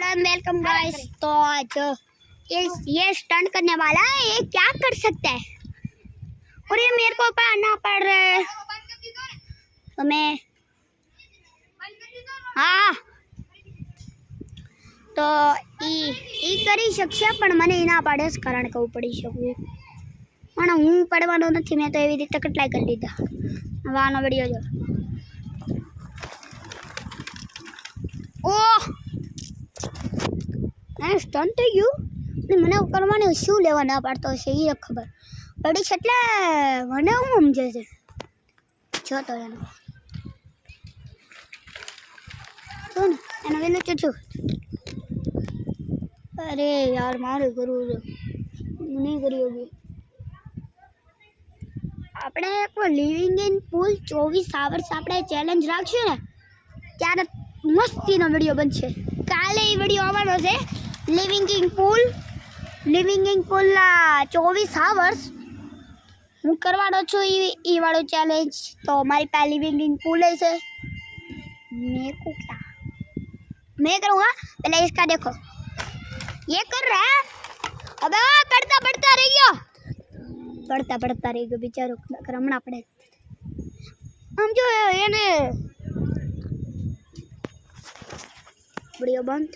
Welcome guys. तो आज ये स्टंट करने वाला है, ये क्या कर सकता है और ये मेरे को पढ़ना पड़ रहा है तो मैं हाँ तो ई કરી શકશે પણ મને ના પાડે છે કારણ કે હું પડી શકું પણ હું પડવાનો નથી। મેં તો એવી રીતે કેટલાય કરી લીધા। હવે આનો વિડીયો જો। ઓહ સ્ટન્ટ થઈ ગયું ને મને કરવાનું શું લેવા ના પાડતો હશે એ ખબર પડી છે એટલે મને હું સમજે છે જો તો એનો જો ને એનો વેલો છું। अरे यार मारे करूँ नहीं करी होगी આપણે કોઈ લિવિંગ ઇન પૂલ 24 આવર્સ આપણે ચેલેન્જ રાખશું ને ત્યારે મસ્તીનો વિડીયો બનશે। કાલે એ વિડીયો આવવાનો છે લિવિંગ ઇન પૂલના 24 આવર્સ હું કરવાનો છું એ વાળો ચેલેન્જ। તો મારી પાસે લિવિંગ ઇન पूल है मेरे को क्या मैं करूँगा पहले इसका देखो ये कर रहा है। अबे पढ़ता रह गया बेचारो रमना पड़े हम जो ये वीडियो बंद।